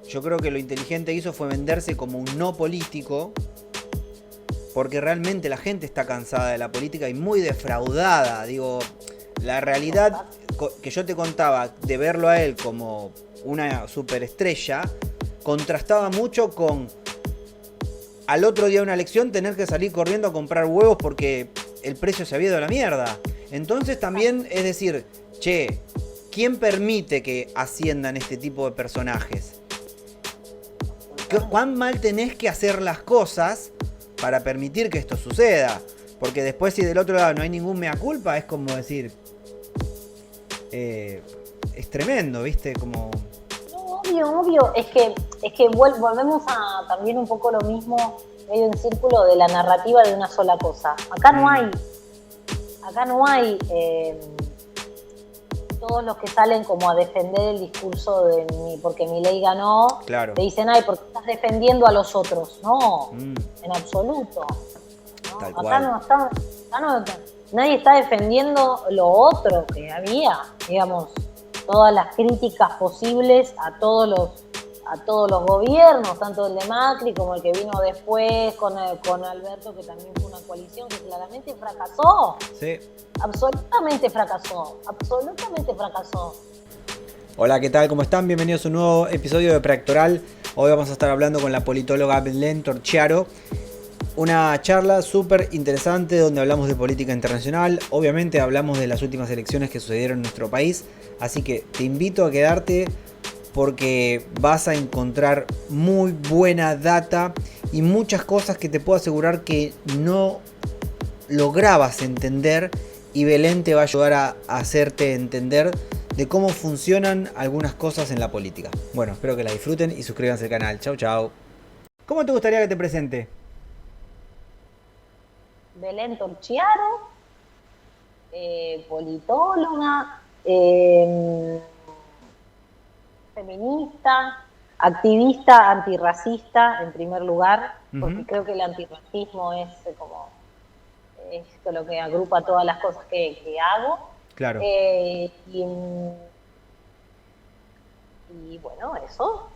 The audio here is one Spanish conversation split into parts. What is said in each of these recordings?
Yo creo que lo inteligente que hizo fue venderse como un no político, porque realmente la gente está cansada de la política y muy defraudada. Digo, la realidad que yo te contaba de verlo a él como una superestrella contrastaba mucho con al otro día de una elección tener que salir corriendo a comprar huevos porque el precio se había ido a la mierda. Entonces también es decir, che, ¿quién permite que asciendan este tipo de personajes? ¿Cuán mal tenés que hacer las cosas para permitir que esto suceda? Porque después si del otro lado no hay ningún mea culpa, es como decir, es tremendo, ¿viste? Como... No, obvio, obvio. Es que volvemos a también un poco lo mismo, medio en círculo de la narrativa de una sola cosa. Acá no hay todos los que salen como a defender el discurso de porque mi ley ganó, Claro. te dicen, ay, porque estás defendiendo a los otros. No, Mm, en absoluto. ¿No? tal Acá cual. no está, nadie está defendiendo lo otro que había, digamos, todas las críticas posibles a todos los gobiernos, tanto el de Macri como el que vino después con Alberto, que también fue una coalición que claramente fracasó. Sí. Absolutamente fracasó, absolutamente fracasó. Hola, ¿qué tal? ¿Cómo están? Bienvenidos a un nuevo episodio de Preactoral. Hoy vamos a estar hablando con la politóloga Belén Torchiaro. Una charla súper interesante donde hablamos de política internacional. Obviamente hablamos de las últimas elecciones que sucedieron en nuestro país. Así que te invito a quedarte porque vas a encontrar muy buena data y muchas cosas que te puedo asegurar que no lograbas entender, y Belén te va a ayudar a hacerte entender de cómo funcionan algunas cosas en la política. Bueno, espero que la disfruten y suscríbanse al canal. Chau, chau. ¿Cómo te gustaría que te presente? Belén Torchiaro, politóloga, feminista, activista antirracista en primer lugar, porque creo que el antirracismo es lo que agrupa todas las cosas que hago. Claro. Y bueno, eso,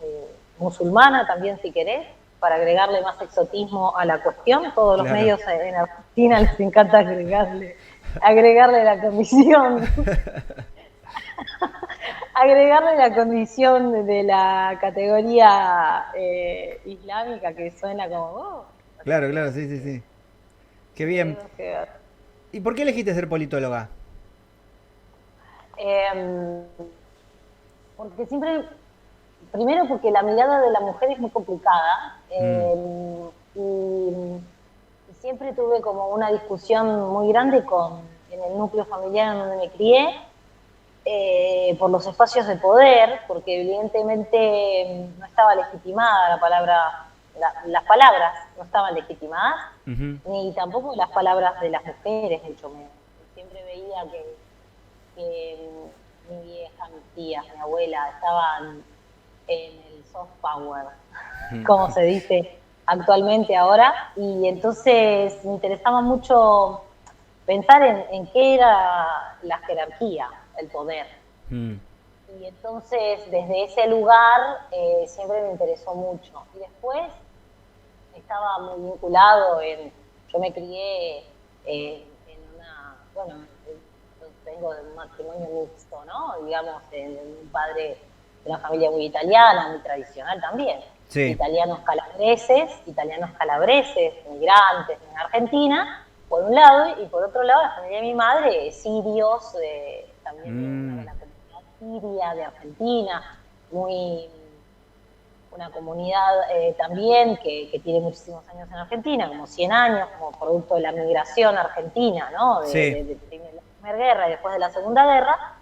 musulmana también si querés, para agregarle más exotismo a la cuestión. Todos los Claro. medios en Argentina les encanta agregarle la condición, agregarle la condición de la categoría islámica, que suena como, Claro, claro, sí, sí, sí. Qué bien. tenemos que ver. ¿Y por qué elegiste ser politóloga? Eh, porque siempre, primero porque la mirada de la mujer es muy complicada, Mm, y siempre tuve como una discusión muy grande en el núcleo familiar en donde me crié, por los espacios de poder, porque evidentemente no estaba legitimada las palabras no estaban legitimadas, ni tampoco las palabras de las mujeres, mucho menos. Siempre veía que mi vieja, mis tías, mi abuela estaban en el soft power, como se dice actualmente ahora, y entonces me interesaba mucho pensar en qué era la jerarquía, el poder. mm, Y entonces desde ese lugar siempre me interesó mucho. Y después estaba muy vinculado yo me crié bueno, yo tengo un matrimonio mixto, ¿no? Digamos, en un padre de una familia muy italiana, muy tradicional también. sí. Italianos calabreses, migrantes en Argentina, por un lado, y por otro lado la familia de mi madre, sirios, también de Mm, la comunidad siria de Argentina, muy una comunidad también que tiene muchísimos años en Argentina, como 100 años, como producto de la migración argentina, ¿no? sí. De la Primera Guerra y después de la Segunda Guerra.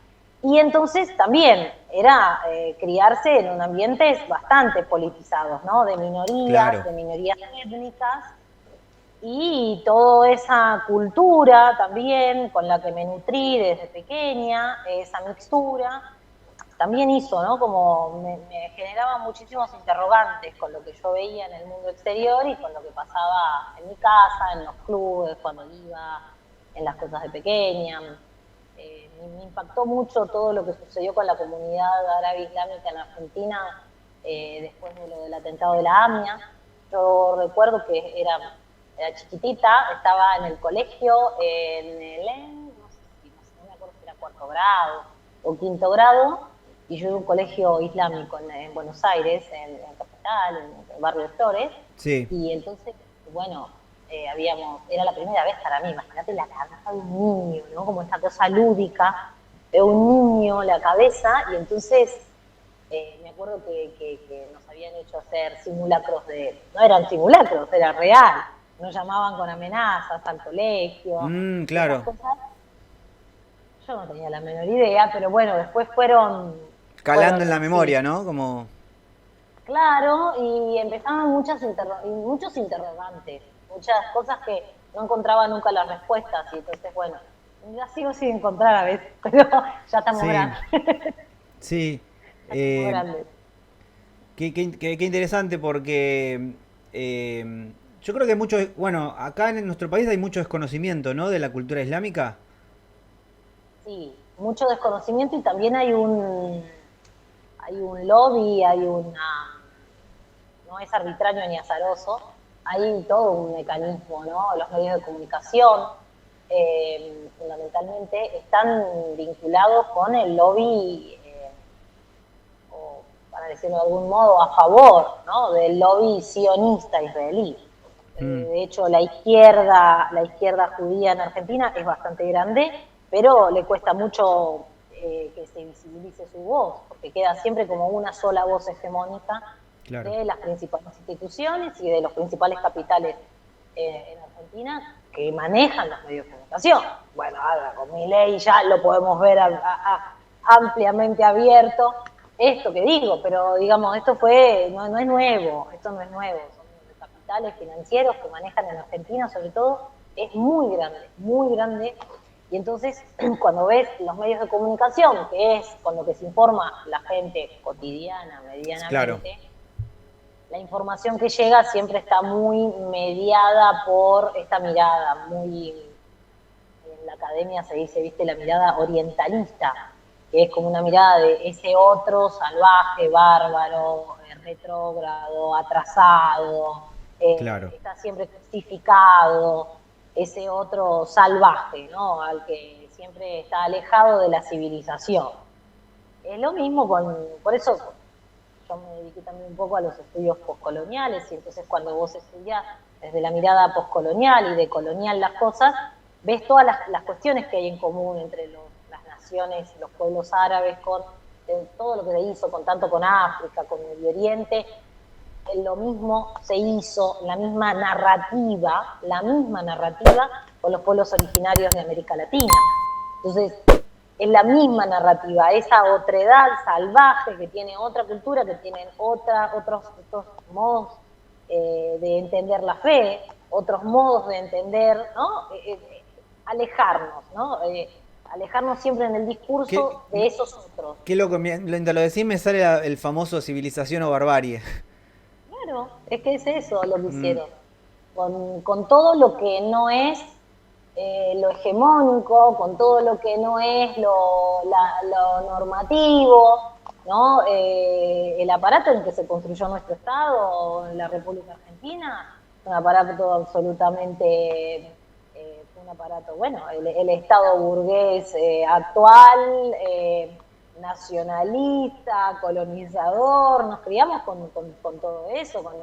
Y entonces también era criarse en un ambiente bastante politizados, ¿no? Claro. De minorías étnicas, y toda esa cultura también con la que me nutrí desde pequeña, esa mixtura, también hizo, ¿no? Como me generaba muchísimos interrogantes con lo que yo veía en el mundo exterior y con lo que pasaba en mi casa, en los clubes, cuando iba, en las cosas de pequeña. Me impactó mucho todo lo que sucedió con la comunidad árabe islámica en Argentina, después de lo del atentado de la AMIA. Yo recuerdo que era chiquitita, estaba en el colegio, en el, no me acuerdo si era cuarto grado o quinto grado, y yo iba a un colegio islámico en Buenos Aires, en Capital, en el barrio de Flores, Sí. y entonces, bueno, era la primera vez para mí, imagínate la cabeza de un niño, ¿no? Como esta cosa lúdica de un niño, la cabeza, y entonces me acuerdo que nos habían hecho hacer simulacros no eran simulacros, era real, nos llamaban con amenazas al colegio, esas Claro. cosas, yo no tenía la menor idea, pero bueno, después Calando fueron en la así. memoria, ¿no? Como... Claro, y empezaban muchos interrogantes, muchas cosas que no encontraba nunca las respuestas, y entonces, bueno, las sigo sin encontrar a veces, pero ya estamos Sí, grandes, sí. ya estamos Eh, grandes. qué interesante porque yo creo que mucho, bueno, acá en nuestro país hay mucho desconocimiento, ¿no? De la cultura islámica. Sí, mucho desconocimiento y también hay un lobby, no es arbitrario ni azaroso, hay todo un mecanismo, ¿no? Los medios de comunicación, fundamentalmente, están vinculados con el lobby, o para decirlo de algún modo, a favor, ¿no? Del lobby sionista israelí. Mm, De hecho, la izquierda judía en Argentina es bastante grande, pero le cuesta mucho que se visibilice su voz, porque queda siempre como una sola voz hegemónica claro. de las principales instituciones y de los principales capitales en Argentina que manejan los medios de comunicación. Bueno, ahora con mi ley ya lo podemos ver ampliamente abierto, esto que digo, pero digamos, no es nuevo, esto no es nuevo, son capitales financieros que manejan en Argentina, sobre todo, es muy grande, y entonces cuando ves los medios de comunicación, que es con lo que se informa la gente cotidiana, Claro. medianamente, la información que llega siempre está muy mediada por esta mirada, en la academia se dice, viste, la mirada orientalista, que es como una mirada de ese otro salvaje, bárbaro, retrógrado, atrasado, Claro. está siempre crucificado, ese otro salvaje, ¿no? Al que siempre está alejado de la civilización. Es lo mismo por eso yo me dediqué también un poco a los estudios postcoloniales, y entonces cuando vos estudiás desde la mirada postcolonial y decolonial las cosas, ves todas las cuestiones que hay en común entre las naciones, los pueblos árabes, con todo lo que se hizo, tanto con África, con Medio Oriente, lo mismo se hizo, la misma narrativa con los pueblos originarios de América Latina. Entonces, es la misma narrativa, esa otredad salvaje que tiene otra cultura, que tienen otros modos de entender la fe, otros modos de entender, ¿no? Alejarnos, ¿no? Alejarnos siempre en el Qué, discurso de esos otros. qué loco, mientras lo decís me sale el famoso civilización o barbarie. Claro, es que es eso lo que Mm, hicieron. Con todo lo que no es lo hegemónico, con todo lo que no es lo normativo, ¿no? El aparato en que se construyó nuestro Estado, la República Argentina, un aparato absolutamente, un aparato, bueno, el Estado burgués actual, nacionalista, colonizador, nos criamos con todo eso, con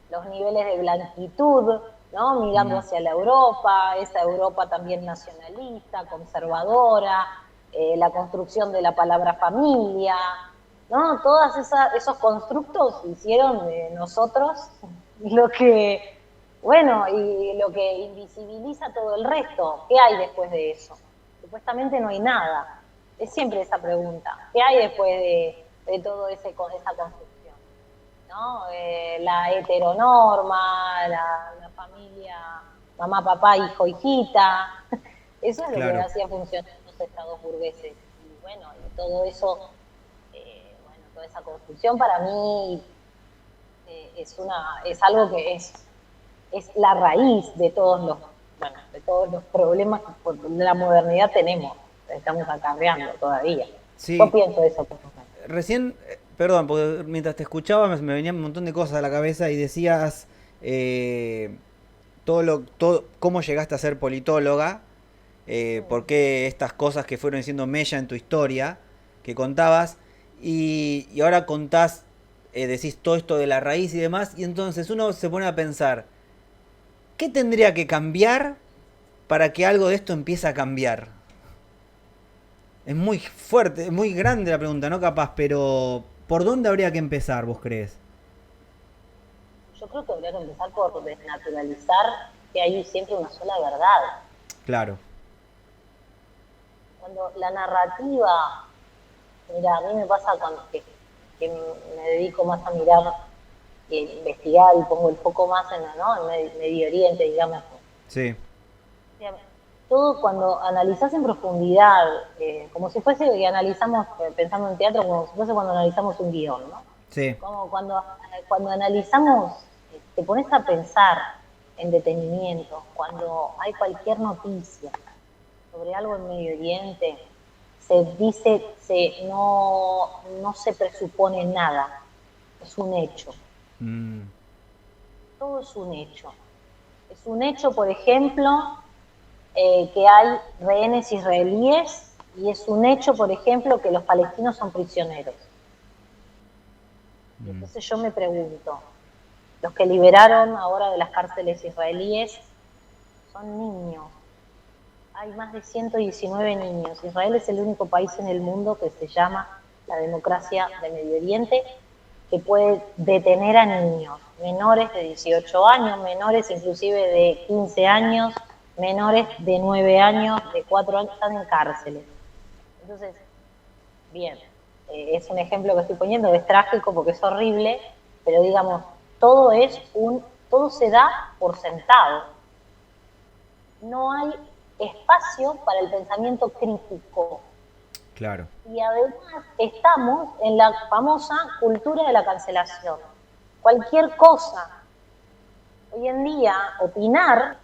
los niveles de blanquitud, ¿no? Mirando mm, hacia la Europa, esa Europa también nacionalista, conservadora, la construcción de la palabra familia, ¿no? Todos esos constructos hicieron de nosotros lo que, bueno, y lo que invisibiliza todo el resto. ¿Qué hay después de eso? Supuestamente no hay nada. Es siempre esa pregunta. ¿Qué hay después de todo esa construcción? ¿No? La heteronorma, la familia, mamá, papá, hijo, hijita. Eso es lo que claro. hacía funcionar los estados burgueses. Y bueno, y todo eso, bueno, toda esa construcción para mí es algo que es la raíz de todos los problemas que por la modernidad tenemos, estamos acarreando todavía. Yo Sí, pienso eso por lo menos. recién perdón, porque mientras te escuchaba me venían un montón de cosas a la cabeza y decías eh, cómo llegaste a ser politóloga, por qué estas cosas que fueron diciendo Mella en tu historia, que contabas, y ahora contás, decís todo esto de la raíz y demás, y entonces uno se pone a pensar, ¿qué tendría que cambiar para que algo de esto empiece a cambiar? Es muy fuerte, es muy grande la pregunta, ¿no? Capaz, pero ¿por dónde habría que empezar, vos crees? Yo creo que habría que empezar por desnaturalizar que hay siempre una sola verdad. Claro. Cuando la narrativa, mira, a mí me pasa cuando que me dedico más a mirar e investigar y pongo el foco más en, ¿no? en Medio Oriente, digamos. Sí. Todo cuando analizás en profundidad, como si fuese que analizamos, pensando en teatro, como si fuese cuando analizamos un guión, ¿no? Sí. Como cuando analizamos, te pones a pensar en detenimiento, cuando hay cualquier noticia sobre algo en Medio Oriente, se dice, no se presupone nada, es un hecho. Mm, Todo es un hecho. Es un hecho, por ejemplo, que hay rehenes israelíes y es un hecho, por ejemplo, que los palestinos son prisioneros. Y mm, entonces yo me pregunto, los que liberaron ahora de las cárceles israelíes son niños. Hay más de 119 niños. Israel es el único país en el mundo que se llama la democracia de Medio Oriente, que puede detener a niños, menores de 18 años, menores inclusive de 15 años, menores de 9 años, de 4 años, están en cárceles. Entonces, bien, es un ejemplo que estoy poniendo, es trágico porque es horrible, pero digamos, todo se da por sentado. No hay espacio para el pensamiento crítico. claro. Y además estamos en la famosa cultura de la cancelación. Cualquier cosa. Hoy en día, opinar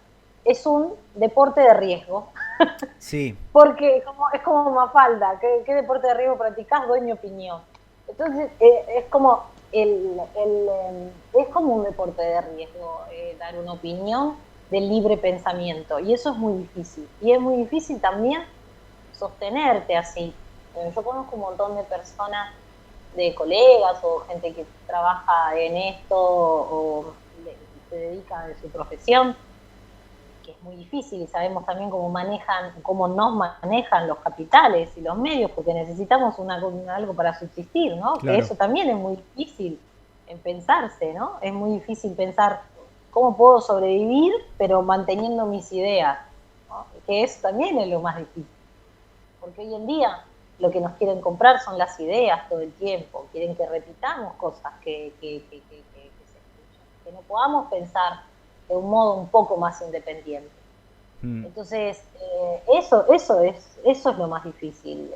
es un deporte de riesgo. Sí. Porque es como Mafalda. ¿Qué deporte de riesgo practicás? Doy mi opinión. Entonces, es como es como un deporte de riesgo dar una opinión del libre pensamiento. Y eso es muy difícil. Y es muy difícil también sostenerte así. Yo conozco un montón de personas, de colegas o gente que trabaja en esto o se dedica a su profesión, que es muy difícil y sabemos también cómo nos manejan los capitales y los medios, porque necesitamos algo para subsistir, ¿no? Que Claro. eso también es muy difícil en pensarse, ¿no? Es muy difícil pensar cómo puedo sobrevivir, pero manteniendo mis ideas, ¿no? Que eso también es lo más difícil. Porque hoy en día lo que nos quieren comprar son las ideas todo el tiempo, quieren que repitamos cosas que se escuchan, que no podamos pensar de un modo un poco más independiente. Mm, Entonces, eso es lo más difícil.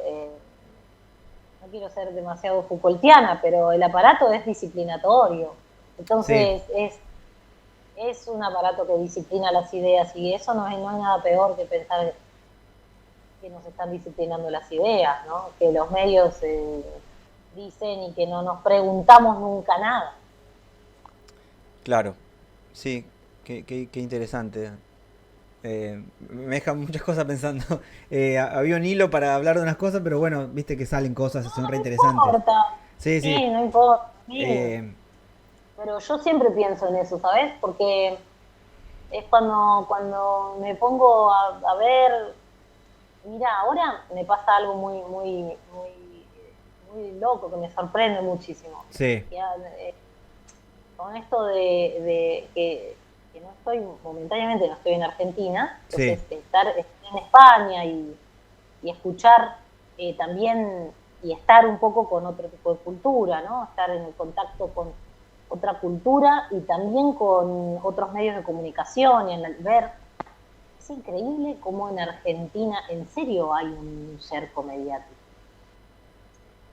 No quiero ser demasiado Foucaultiana, pero el aparato es disciplinatorio. sí. Entonces, es un aparato que disciplina las ideas y eso no hay nada peor que pensar que nos están disciplinando las ideas, ¿no? Que los medios dicen y que no nos preguntamos nunca nada. Claro. Sí. Qué interesante. Me dejan muchas cosas pensando. Había un hilo para hablar de unas cosas, pero bueno, viste que salen cosas, son re No interesantes. importa, Sí, sí. sí, no importa, sí. Eh, Pero yo siempre pienso en eso, ¿sabes? Porque es cuando me pongo a ver, mira, ahora me pasa algo muy loco que me sorprende muchísimo. sí. Ya, con esto que no estoy, momentáneamente no estoy en Argentina, Sí. entonces estar en España y escuchar también y estar un poco con otro tipo de cultura, ¿no? Estar en el contacto con otra cultura y también con otros medios de comunicación y en el ver. Es increíble cómo en Argentina en serio hay un cerco mediático.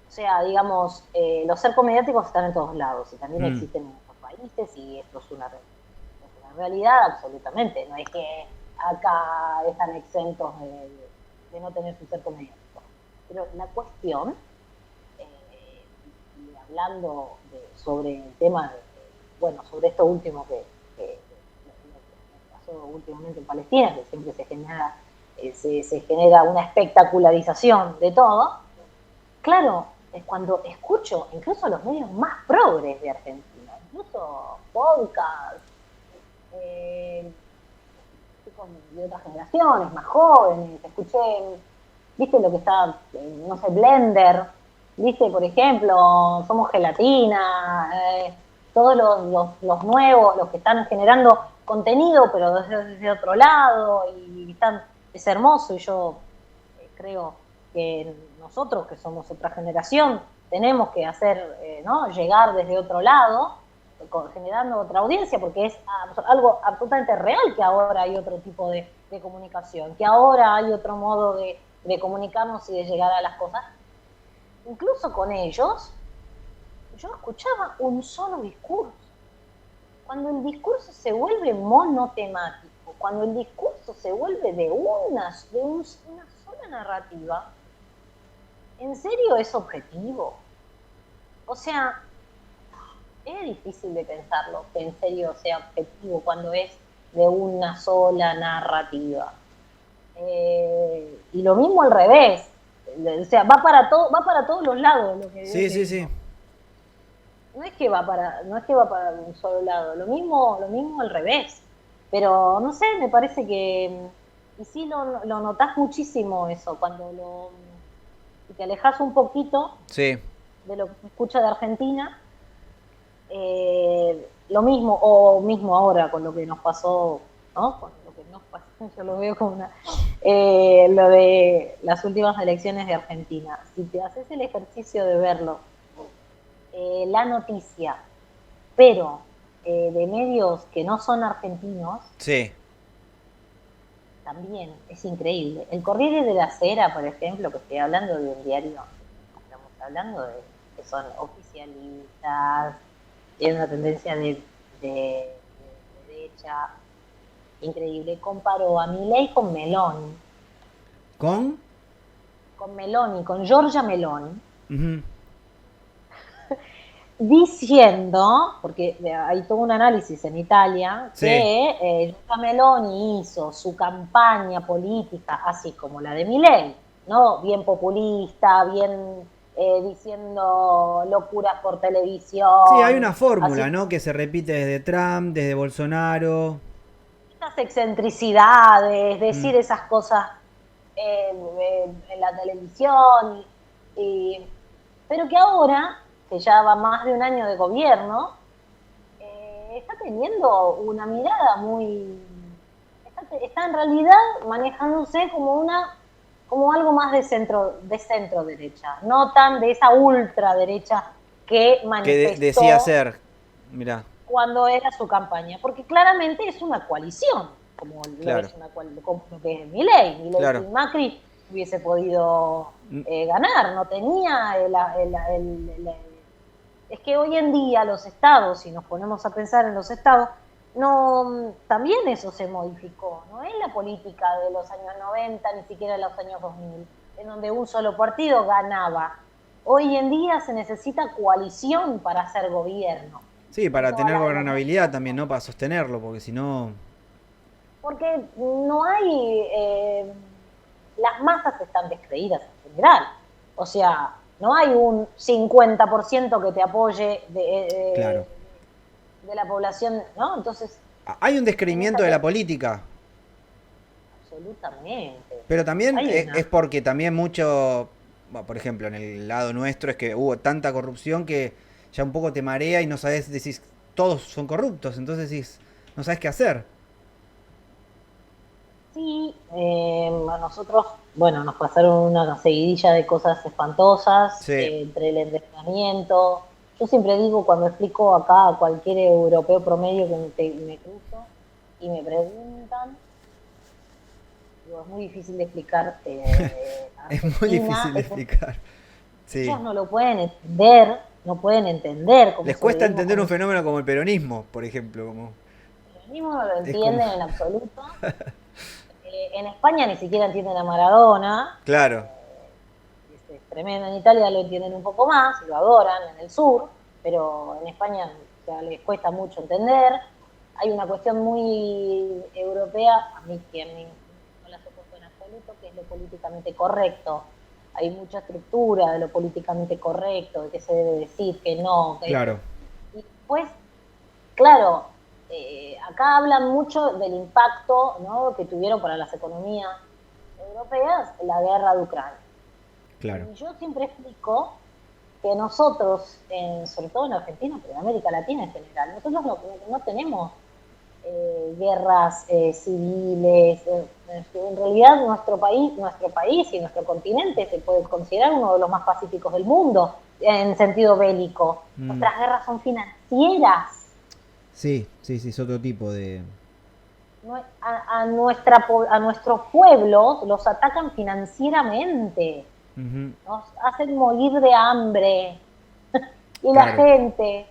O sea, digamos, los cercos mediáticos están en todos lados y también Mm, existen en otros países y esto es una realidad absolutamente. No es que acá están exentos de no tener su cerco mediático. Pero la cuestión, hablando sobre el tema, bueno, sobre esto último que pasó últimamente en Palestina, que siempre se genera una espectacularización de todo. Claro, es cuando escucho incluso los medios más progres de Argentina, incluso podcasts, de otras generaciones, más jóvenes, escuché, viste lo que está, no sé, Blender, viste, por ejemplo, Somos Gelatina, todos los nuevos, los que están generando contenido, pero desde otro lado, y es hermoso, y yo creo que nosotros, que somos otra generación, tenemos que hacer, ¿no? Llegar desde otro lado, generando otra audiencia, porque es algo absolutamente real que ahora hay otro tipo de comunicación, que ahora hay otro modo de comunicarnos y de llegar a las cosas. Incluso con ellos, yo escuchaba un solo discurso. Cuando el discurso se vuelve monotemático, cuando el discurso se vuelve de una sola narrativa, ¿en serio es objetivo? O sea, es difícil de pensarlo, que en serio sea objetivo cuando es de una sola narrativa. Y lo mismo al revés, o sea, va para todos los lados lo que Sí. no es que va para un solo lado, lo mismo al revés. Pero no sé, me parece que y sí lo notás muchísimo eso cuando si te alejas un poquito Sí. de lo que se escucha de Argentina. Lo mismo, o mismo ahora con lo que nos pasó, ¿no? Con lo que nos pasó, yo lo veo como lo de las últimas elecciones de Argentina. Si te haces el ejercicio de verlo, la noticia, pero de medios que no son argentinos, Sí. también es increíble. El Corriere de la Sera, por ejemplo, que estoy hablando de un diario, estamos hablando de que son oficialistas, tiene una tendencia de derecha increíble. Comparó a Milei con Meloni. ¿Con? Con Meloni, con Giorgia Meloni. Uh-huh. Diciendo, porque hay todo un análisis en Italia, Sí. que Giorgia Meloni hizo su campaña política así como la de Milei, ¿no? Bien populista, bien diciendo locuras por Sí, hay una televisión, así fórmula, ¿no? Que se repite desde Trump, desde Bolsonaro. estas excentricidades, Mm. decir esas cosas en la televisión, pero que ahora, que ya va más de un año de gobierno, está teniendo una mirada está en realidad manejándose como algo más de centro derecha, no tan de esa ultraderecha que Que decía manifestó ser. Mirá, cuando era su campaña, porque claramente es una coalición, como lo claro, es como lo que es Milei claro. sin Macri hubiese podido Mm. ganar, no tenía es que hoy en día los estados, si nos ponemos a pensar en los estados, no, también eso se modificó, no es la política de los años 90, ni siquiera de los años 2000, en donde un solo partido ganaba. Hoy en día se necesita coalición para hacer gobierno Sí, en para toda tener la gobernabilidad democracia, también, ¿no? Para sostenerlo, porque si no. porque no hay, las masas están descreídas en general, o sea, no hay un 50% que te apoye Claro. de la población, ¿no? Entonces, Hay un en descreimiento esa de la política. absolutamente, Pero también hay es una, porque también mucho, bueno, por ejemplo, en el lado nuestro es que hubo tanta corrupción que ya un poco te marea y no sabes, decís, todos son corruptos, entonces decís, no sabes qué hacer. sí, a nosotros, bueno, nos pasaron una seguidilla de cosas espantosas, Sí. entre el endeudamiento. Yo siempre digo, cuando explico acá a cualquier europeo promedio que me cruzo y me preguntan, digo, es muy difícil de explicar Es muy difícil Argentina, de explicar. Sí. ellos no lo pueden entender, no pueden entender cómo Les cuesta sobrevivimos entender con un un fenómeno como el peronismo, por ejemplo. Como, peronismo, no lo es como. entienden en absoluto. En España ni siquiera entienden a Maradona. Claro. tremendo. En Italia lo entienden un poco más, lo adoran en el sur, pero en España les cuesta mucho entender. Hay una cuestión muy europea, a mí no la soporto en absoluto, que es lo políticamente correcto. Hay mucha estructura de lo políticamente correcto, de qué se debe decir, qué no. Claro. Y después, claro, acá hablan mucho del impacto, ¿no?, que tuvieron para las economías europeas la guerra de Ucrania. Claro. Y yo siempre explico que nosotros, sobre todo en Argentina, pero en América Latina en general, nosotros no tenemos guerras civiles. En realidad nuestro país y nuestro continente se puede considerar uno de los más pacíficos del mundo en sentido bélico. Nuestras guerras son financieras. Sí, es otro tipo de... A nuestros pueblos los atacan financieramente. Nos hacen morir de hambre. Y la gente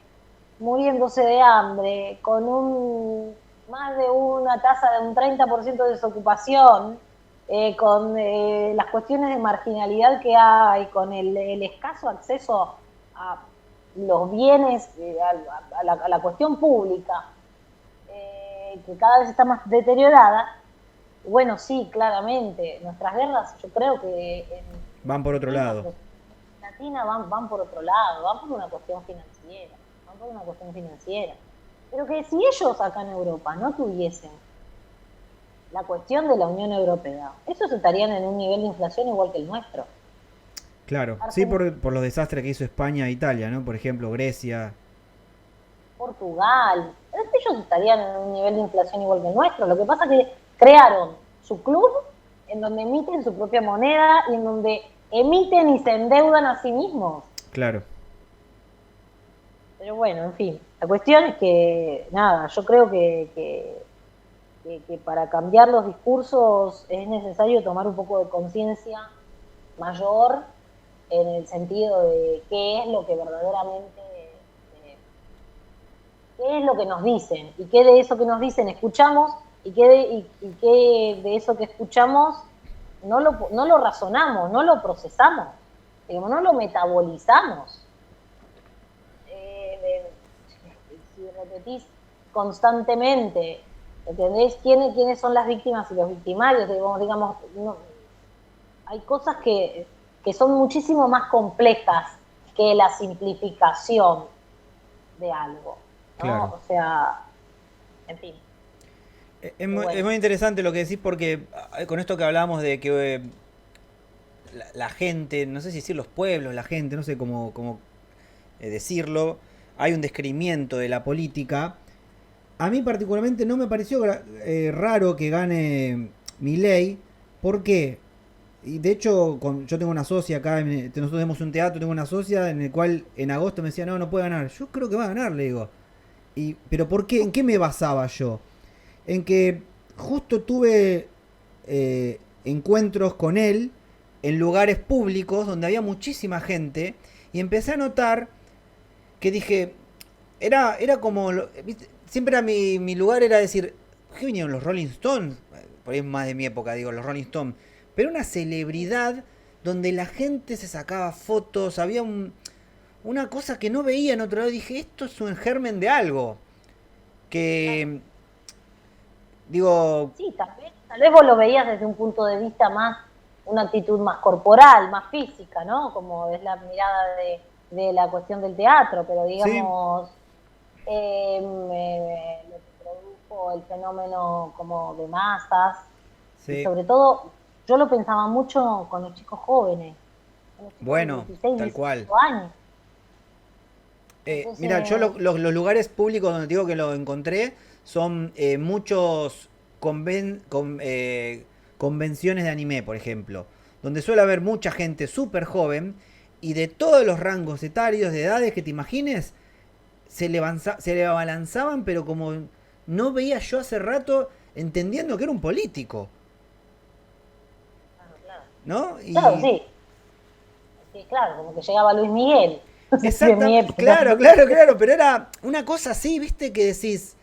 muriéndose de hambre, con más de una tasa de un 30% de desocupación, con las cuestiones de marginalidad que hay, con el escaso acceso a los bienes, a la cuestión pública, que cada vez está más deteriorada. Bueno, sí, claramente, nuestras guerras, yo creo que van por otro lado. Latina van por otro lado, van por una cuestión financiera. Pero que si ellos acá en Europa no tuviesen la cuestión de la Unión Europea, ellos estarían en un nivel de inflación igual que el nuestro. Claro, sí, por los desastres que hizo España e Italia, ¿no? Por ejemplo, Grecia. Portugal, ellos estarían en un nivel de inflación igual que el nuestro. Lo que pasa es que crearon su club en donde emiten su propia moneda y en donde emiten y se endeudan a sí mismos. Claro. Pero bueno, en fin, la cuestión es que, nada, yo creo que para cambiar los discursos es necesario tomar un poco de conciencia mayor en el sentido de qué es lo que verdaderamente, qué es lo que nos dicen, y qué de eso que nos dicen escuchamos, y qué de eso que escuchamos no lo razonamos, no lo procesamos, digamos, no lo metabolizamos. Si repetís constantemente, ¿entendés? ¿Quiénes son las víctimas y los victimarios? Digamos, no, hay cosas que son muchísimo más complejas que la simplificación de algo, ¿no? Claro. O sea, en fin. Es muy interesante lo que decís porque con esto que hablábamos de que la gente, no sé si decir los pueblos, la gente, no sé cómo decirlo, hay un descreimiento de la política. A mí particularmente no me pareció raro que gane Milei. ¿Por qué? Y de hecho, yo tengo una socia acá, nosotros tenemos un teatro, tengo una socia en el cual en agosto me decía, no puede ganar. Yo creo que va a ganar, le digo. ¿Pero por qué? ¿En qué me basaba yo? En que justo tuve encuentros con él en lugares públicos donde había muchísima gente y empecé a notar que dije, era como, siempre era mi lugar era decir, ¿qué vinieron los Rolling Stones? Por ahí es más de mi época, digo, los Rolling Stones. Pero una celebridad donde la gente se sacaba fotos, había una cosa que no veía en otro lado. Dije, esto es un germen de algo. Que, digo... Sí, tal vez vos lo veías desde un punto de vista más, una actitud más corporal, más física, ¿no? Como es la mirada de la cuestión del teatro, pero digamos, lo que produjo el fenómeno como de masas, sí. Y sobre todo, yo lo pensaba mucho con los chicos jóvenes, con los chicos bueno, de 16, tal cual. años. Entonces, mira, yo los lugares públicos donde digo que lo encontré son muchos convenciones de anime, por ejemplo, donde suele haber mucha gente súper joven y de todos los rangos etarios, de edades que te imagines, se le abalanzaban, pero como no veía yo hace rato, entendiendo que era un político. Claro. ¿No? Claro, sí. Sí, claro, como que llegaba Luis Miguel. Exactamente, claro, pero era una cosa así, viste, que decís.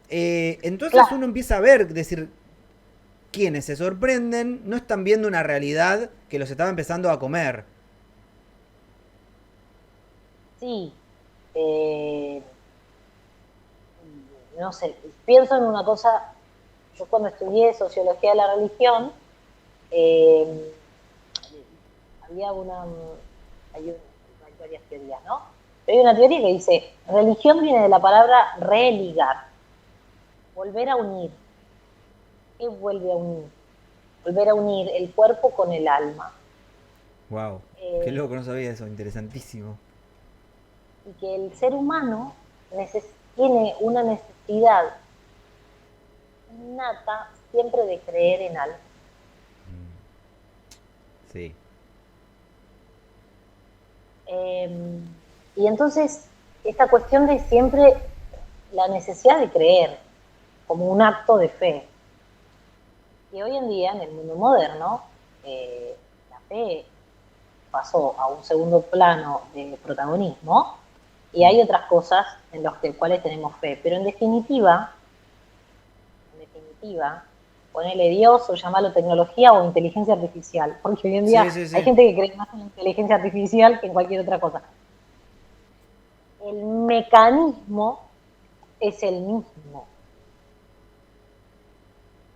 Entonces uno empieza a ver, decir, quienes se sorprenden no están viendo una realidad que los estaba empezando a comer. sí, eh, no sé, pienso en una cosa, yo cuando estudié sociología de la religión, eh, había hay varias teorías, ¿no? Pero hay una teoría que dice, religión viene de la palabra religar, volver a unir. ¿Qué vuelve a unir? Volver a unir el cuerpo con el alma. Wow, qué Eh, loco, no sabía eso, interesantísimo. y que el ser humano tiene una necesidad innata siempre de creer en algo. Sí, Eh, y entonces, esta cuestión de siempre la necesidad de creer como un acto de fe. Y hoy en día, en el mundo moderno, la fe pasó a un segundo plano de protagonismo y hay otras cosas en las cuales tenemos fe. Pero en definitiva, ponele Dios o llamarlo tecnología o inteligencia artificial, porque hoy en sí, día sí, hay sí. gente que cree más en la inteligencia artificial que en cualquier otra cosa. El mecanismo es el mismo.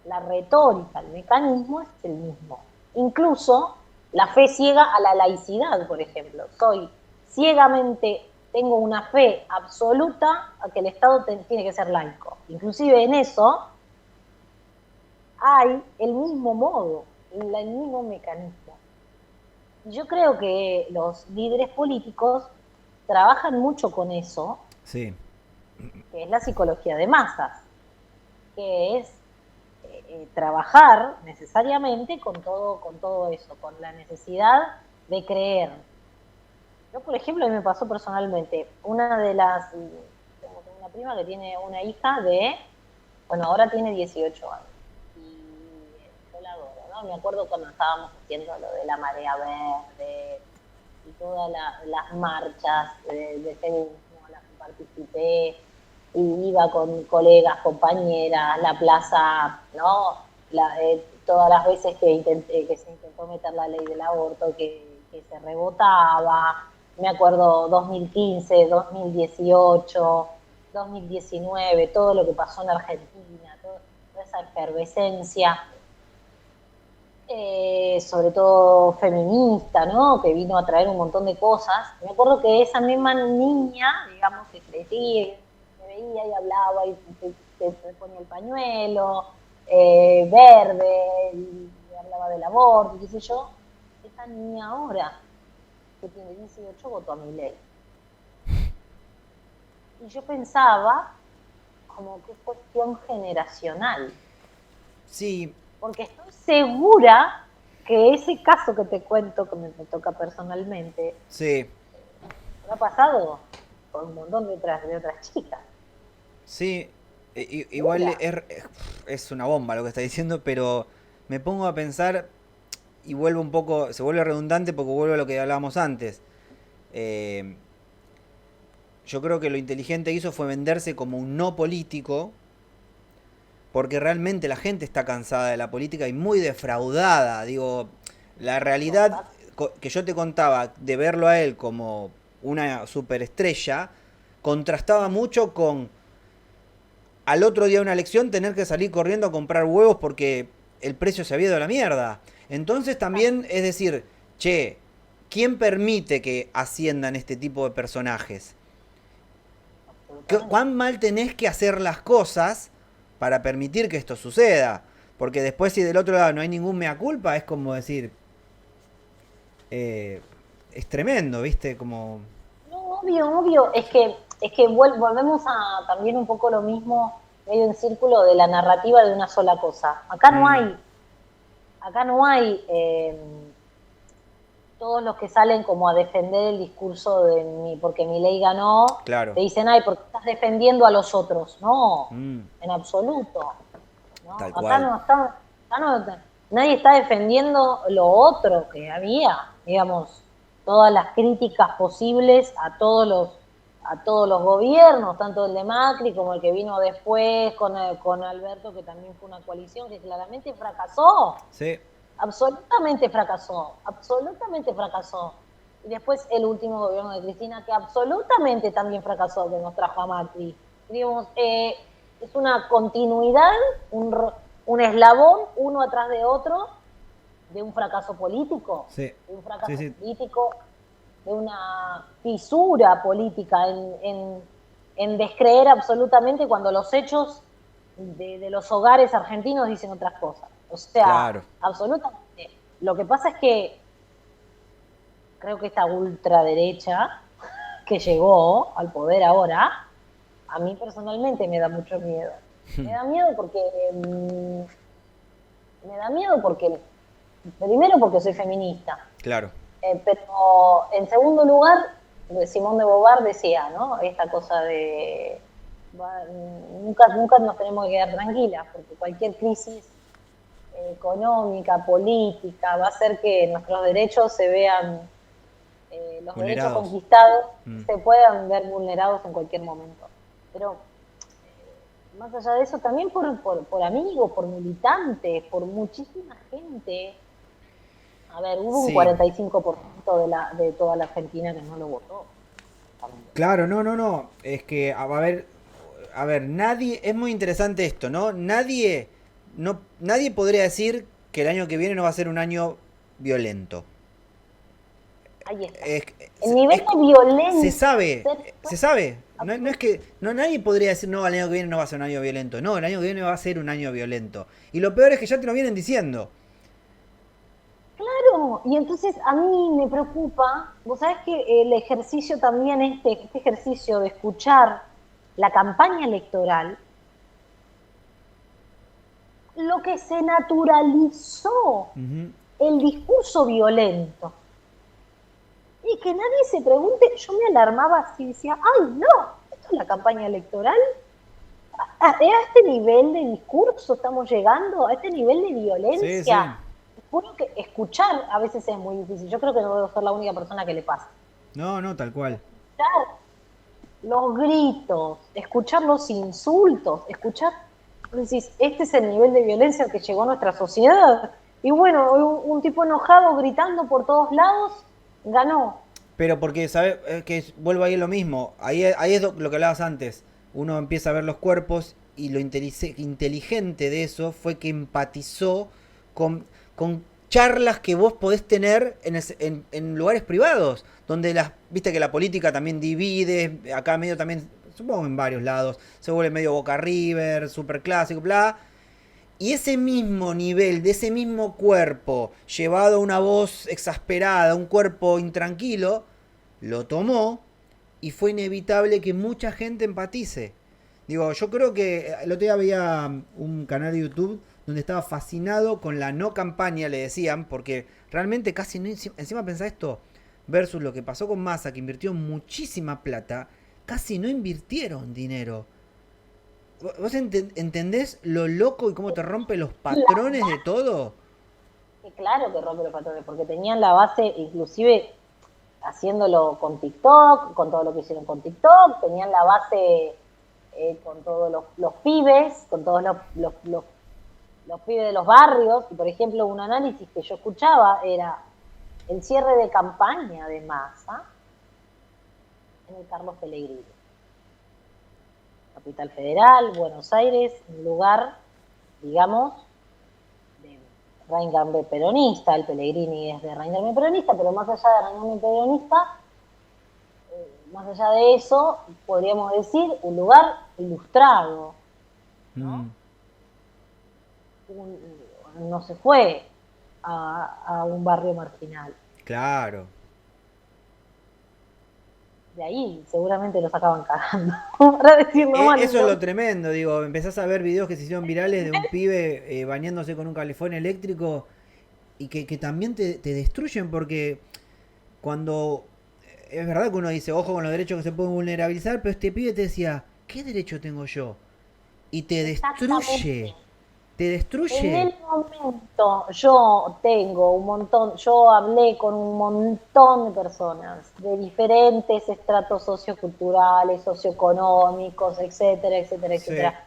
La retórica, el mecanismo es el mismo. Incluso la fe ciega a la laicidad, por ejemplo. Tengo una fe absoluta a que el Estado tiene que ser laico. Inclusive en eso hay el mismo modo, el mismo mecanismo. Yo creo que los líderes políticos trabajan mucho con eso, Sí, que es la psicología de masas, que es trabajar necesariamente con todo eso, con la necesidad de creer. Yo, por ejemplo, a mí me pasó personalmente, tengo una prima que tiene una hija bueno, ahora tiene 18 años. Y yo la adoro, ¿no? Me acuerdo cuando estábamos haciendo lo de la marea verde y todas las marchas de feminismo a las que participé, y iba con colegas, compañeras, la plaza, ¿no? Todas las veces que se intentó meter la ley del aborto, que se rebotaba, me acuerdo 2015, 2018, 2019, todo lo que pasó en Argentina, toda esa efervescencia, sobre todo feminista, ¿no? Que vino a traer un montón de cosas. Me acuerdo que esa misma niña, digamos, que crecía, me veía y hablaba y te ponía el pañuelo verde, y hablaba del aborto, y qué sé yo. Esa niña ahora, que tiene 18, votó a mi ley. Y yo pensaba como que es cuestión generacional, sí, porque estoy segura que ese caso que te cuento, que me toca personalmente, sí, me ha pasado con un montón de otras chicas. sí. Igual Segura. es una bomba lo que está diciendo, pero me pongo a pensar y vuelvo un poco, se vuelve redundante porque vuelvo a lo que hablábamos antes. Eh, yo creo que lo inteligente que hizo fue venderse como un no político, porque realmente la gente está cansada de la política y muy defraudada. Digo, la realidad Total. que yo te contaba de verlo a él como una superestrella contrastaba mucho con al otro día de una elección tener que salir corriendo a comprar huevos porque el precio se había ido a la mierda. Entonces también es decir, che, ¿quién permite que asciendan este tipo de personajes? Absolutamente. ¿Cuán mal tenés que hacer las cosas para permitir que esto suceda? Porque después si del otro lado no hay ningún mea culpa, es como decir, eh, es tremendo, ¿viste? Como... No, obvio, obvio. Es que volvemos a también un poco lo mismo, medio en círculo de la narrativa de una sola cosa. Mm, Acá no hay todos los que salen como a defender el discurso porque mi ley ganó, claro. te dicen, ay, porque estás defendiendo a los otros. No, Mm, en absoluto. ¿No? tal Acá cual. no está, nadie está defendiendo lo otro que había, digamos, todas las críticas posibles a todos los gobiernos, tanto el de Macri como el que vino después con Alberto, que también fue una coalición que claramente fracasó, Sí. absolutamente fracasó, absolutamente fracasó. Y después el último gobierno de Cristina, que absolutamente también fracasó, que nos trajo a Macri. Digamos, es una continuidad, un eslabón, uno atrás de otro, de un fracaso político, Sí, de un sí, fracaso sí. político, de una fisura política en descreer absolutamente cuando los hechos de los hogares argentinos dicen otras cosas. O sea, Claro. absolutamente. Lo que pasa es que creo que esta ultraderecha que llegó al poder ahora, a mí personalmente me da mucho miedo. Me da miedo porque me da miedo porque primero porque soy feminista, Claro. pero en segundo lugar, Simón de Beauvoir decía, ¿no? Esta cosa de nunca nos tenemos que quedar tranquilas, porque cualquier crisis económica, política, va a hacer que nuestros derechos se vean, los derechos Vulnerados. conquistados Mm. se puedan ver vulnerados en cualquier momento. Pero más allá de eso, también por amigos, por militantes, por muchísima gente. A ver, hubo un Sí. 45% de toda la Argentina que no lo votó. Claro, no, no, no. Es que, a ver, nadie, es muy interesante esto, ¿no? Nadie, no, nadie podría decir que el año que viene no va a ser un año violento. Ahí está. Es, El nivel es que de violencia, se sabe. No, no es que, no, nadie podría decir, no, el año que viene no va a ser un año violento. No, el año que viene va a ser un año violento. Y lo peor es que ya te lo vienen diciendo. claro, y entonces a mí me preocupa, vos sabés que el ejercicio también, este ejercicio de escuchar la campaña electoral, lo que se naturalizó Ujú. el discurso violento. Y que nadie se pregunte, yo me alarmaba así, decía, ay no, esto es la campaña electoral, a este nivel de discurso estamos llegando, a este nivel de Sí, violencia. sí. Juro que escuchar a veces es muy difícil. Yo creo que no debo ser la única persona que le pasa. No, no, tal cual. Escuchar los gritos, escuchar los insultos, escuchar, decís, este es el nivel de violencia al que llegó nuestra sociedad. Y bueno, un tipo enojado gritando por todos lados, ganó. Pero porque, ¿sabes? Que vuelvo ahí a lo mismo. Ahí es lo que hablabas antes. Uno empieza a ver los cuerpos y lo inteligente de eso fue que empatizó con charlas que vos podés tener en lugares privados. Donde viste que la política también divide. Acá medio también, supongo en varios lados. Se vuelve medio Boca River, super clásico, bla. Y ese mismo nivel, de ese mismo cuerpo, llevado a una voz exasperada, un cuerpo intranquilo, lo tomó y fue inevitable que mucha gente empatice. Digo, yo creo que el otro día había un canal de YouTube donde estaba fascinado con la no campaña, le decían, porque realmente casi no, encima pensá esto, versus lo que pasó con Massa, que invirtió muchísima plata, casi no invirtieron dinero. ¿Vos entendés lo loco y cómo te rompe los patrones de todo? Claro que rompe los patrones, porque tenían la base, inclusive haciéndolo con TikTok, con todo lo que hicieron con TikTok, tenían la base con todos los pibes, con todos los pibes de los barrios. Y por ejemplo, un análisis que yo escuchaba era el cierre de campaña de Massa en el Carlos Pellegrini. Capital Federal, Buenos Aires, un lugar, digamos, de Reingambe peronista. El Pellegrini es de Reingambe peronista, pero más allá de Reingambe peronista, más allá de eso, podríamos decir un lugar ilustrado, ¿no? Mm, No se fue a un barrio marginal. claro. De ahí seguramente lo sacaban cagando, para decirlo mal. Eso es lo Entonces, tremendo, digo, empezás a ver videos que se hicieron virales de un pibe bañándose con un calefón eléctrico y que también te destruyen porque cuando es verdad que uno dice, ojo con los derechos que se pueden vulnerabilizar, pero este pibe te decía, ¿qué derecho tengo yo? Y exactamente. te En destruye. el momento yo tengo un montón, yo hablé con un montón de personas de diferentes estratos socioculturales, socioeconómicos, etcétera, etcétera, Sí. etcétera.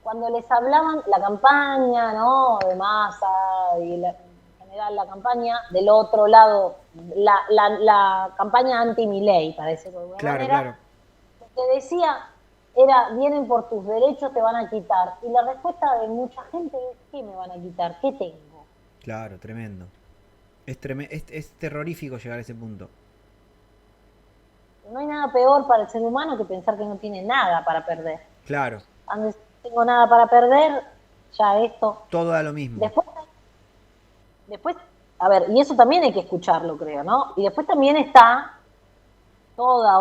Cuando les hablaban la campaña, ¿no? De Massa y en general la campaña, del otro lado la campaña anti-Milei, para decirlo de alguna Claro, manera, claro. lo que decía era, vienen por tus derechos, te van a quitar. Y la respuesta de mucha gente es, ¿qué me van a quitar? ¿Qué tengo? Claro, tremendo. Es terrorífico llegar a ese punto. No hay nada peor para el ser humano que pensar que no tiene nada para perder. Claro, Cuando no tengo nada para perder, ya esto. todo da lo mismo. Después, después, a ver, y eso también hay que escucharlo, creo, ¿no? Y después también está toda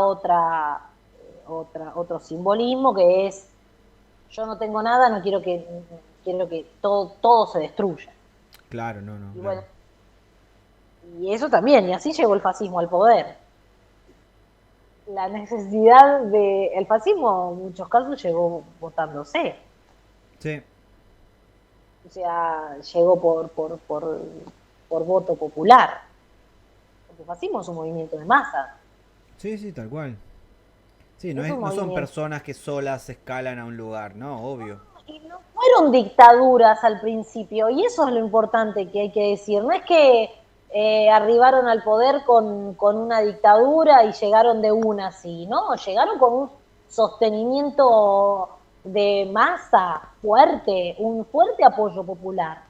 otro simbolismo que es, yo no tengo nada, no quiero que todo se destruya. Claro, no, no, Y claro. bueno, y eso también, y así llegó el fascismo al poder. La necesidad el fascismo en muchos casos llegó votándose. Sí, O sea, llegó por voto popular. Porque el fascismo es un movimiento de masa. sí, sí, tal cual. Sí, Es un no son movimiento. personas que solas se escalan a un lugar, ¿no? Obvio. Y no fueron dictaduras al principio, y eso es lo importante que hay que decir. No es que arribaron al poder con una dictadura y llegaron de una así, ¿no? Llegaron con un sostenimiento de masa fuerte, un fuerte apoyo popular,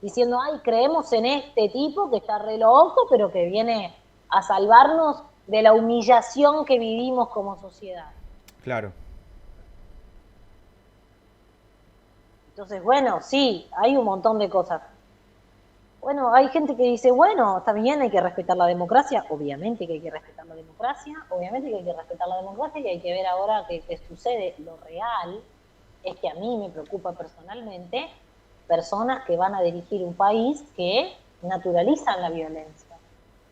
diciendo, ay, creemos en este tipo que está re loco, pero que viene a salvarnos de la humillación que vivimos como sociedad. Claro, Entonces, bueno, sí, hay un montón de cosas. Bueno, hay gente que dice, bueno, está bien, hay que respetar la democracia. Obviamente que hay que respetar la democracia, obviamente que hay que respetar la democracia y hay que ver ahora qué sucede. Lo real es que a mí me preocupa personalmente personas que van a dirigir un país que naturalizan la violencia,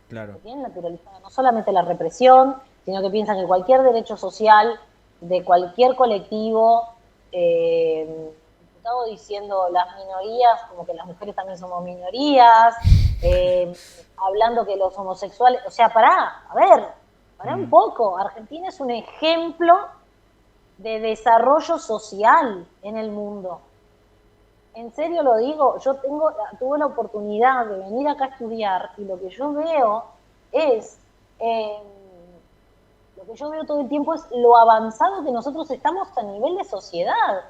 claro. que tienen naturalizada no solamente la represión, sino que piensan que cualquier derecho social de cualquier colectivo, diputado diciendo las minorías, como que las mujeres también somos minorías, hablando que los homosexuales, o sea, pará un Mm, poco, Argentina es un ejemplo de desarrollo social en el mundo. En serio lo digo, tuve la oportunidad de venir acá a estudiar y lo que yo veo es, eh, lo que yo veo todo el tiempo es lo avanzado que nosotros estamos a nivel de sociedad.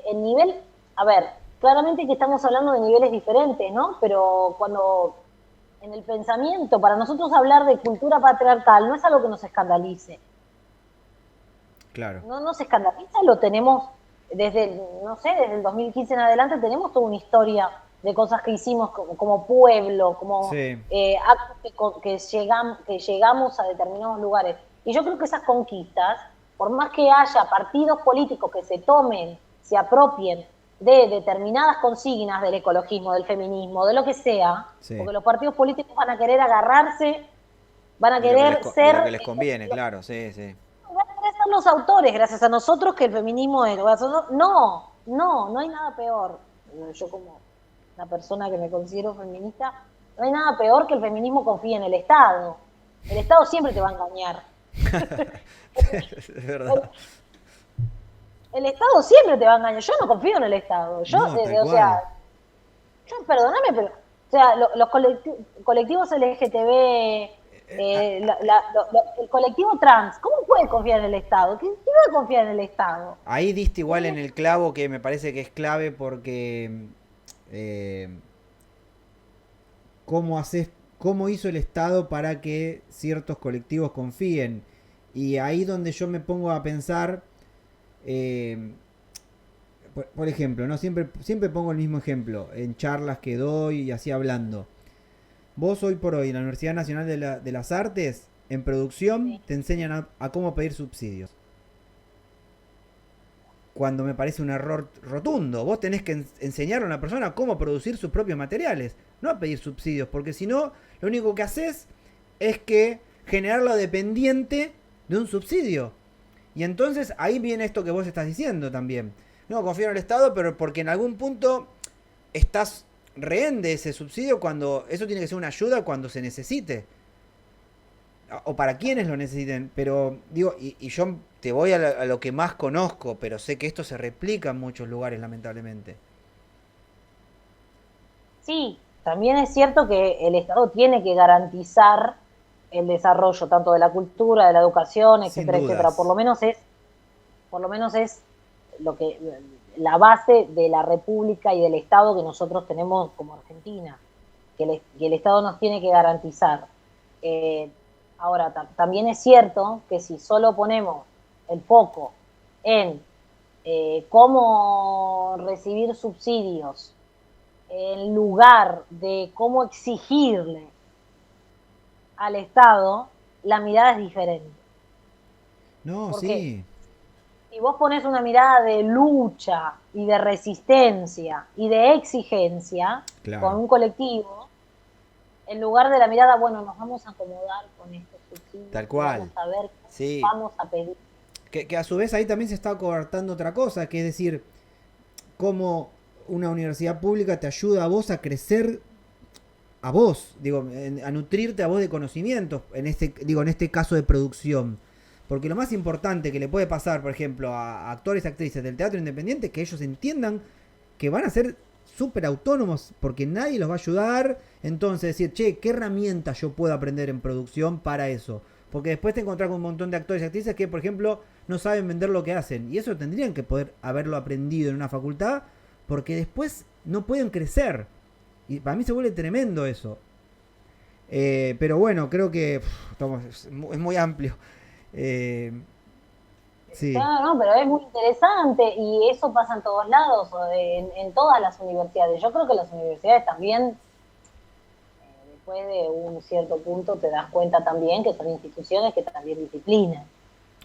El nivel, a ver, claramente que estamos hablando de niveles diferentes, ¿no? Pero cuando en el pensamiento, para nosotros hablar de cultura patriarcal no es algo que nos escandalice. claro. No nos escandaliza, lo tenemos no sé, desde el 2015 en adelante tenemos toda una historia de cosas que hicimos como pueblo, como Sí, actos que llegamos a determinados lugares. Y yo creo que esas conquistas, por más que haya partidos políticos que se tomen, se apropien de determinadas consignas del ecologismo, del feminismo, de lo que sea, sí. porque los partidos políticos van a querer agarrarse, van a querer De lo ser que les conviene, claro, sí, sí. van a ser los autores, gracias a nosotros, que el feminismo es. No hay nada peor. Yo como una persona que me considero feminista, no hay nada peor que el feminismo confíe en el Estado. El Estado siempre te va a engañar. Es verdad. El Estado siempre te va a engañar. Yo no confío en el Estado. No, tal O sea, cual. perdóname, pero, o sea, los colectivos LGTB, el colectivo trans, ¿cómo puede confiar en el Estado? ¿Quién va a confiar en el Estado? Ahí diste igual en ¿Entendés? el clavo que me parece que es clave porque eh, cómo haces, cómo hizo el Estado para que ciertos colectivos confíen. Y ahí donde yo me pongo a pensar, eh, por ejemplo, ¿no? Siempre pongo el mismo ejemplo en charlas que doy y así hablando. Vos hoy por hoy en la Universidad Nacional de las Artes, en producción, Sí. te enseñan a cómo pedir subsidios. Cuando me parece un error rotundo. Vos tenés que enseñarle a una persona cómo producir sus propios materiales, no a pedir subsidios, porque si no, lo único que haces es que generarlo dependiente de un subsidio. Y entonces ahí viene esto que vos estás diciendo también. No, confío en el Estado, pero porque en algún punto estás rehén de ese subsidio cuando eso tiene que ser una ayuda cuando se necesite. O para quienes lo necesiten, pero digo, y yo te voy a lo que más conozco, pero sé que esto se replica en muchos lugares, lamentablemente. Sí, también es cierto que el Estado tiene que garantizar el desarrollo tanto de la cultura, de la educación, Sin etcétera, etcétera. dudas. Por lo menos es lo que la base de la República y del Estado que nosotros tenemos como Argentina, que el Estado nos tiene que garantizar. Eh, Ahora, también es cierto que si solo ponemos el foco en cómo recibir subsidios, en lugar de cómo exigirle al Estado, la mirada es diferente. No, Porque sí, si vos pones una mirada de lucha y de resistencia y de exigencia con claro. un colectivo, en lugar de la mirada, bueno, nos vamos a acomodar con estos subsidios Tal y vamos cual. a ver cómo Sí. vamos a pedir. Que a su vez ahí también se está coartando otra cosa, que es decir, cómo una universidad pública te ayuda a vos a crecer a vos, digo, a nutrirte a vos de conocimientos, en este caso de producción. Porque lo más importante que le puede pasar, por ejemplo, a actores y actrices del teatro independiente es que ellos entiendan que van a ser súper autónomos porque nadie los va a ayudar. Entonces decir, che, ¿qué herramientas yo puedo aprender en producción para eso? Porque después te encontrás con un montón de actores y actrices que, por ejemplo, no saben vender lo que hacen. Y eso tendrían que poder haberlo aprendido en una facultad porque después no pueden crecer. Y para mí se vuelve tremendo eso. Pero bueno, creo que es muy amplio. Eh, sí, Claro, no, pero es muy interesante y eso pasa en todos lados, en todas las universidades. Yo creo que las universidades también, después de un cierto punto, te das cuenta también que son instituciones que también disciplinan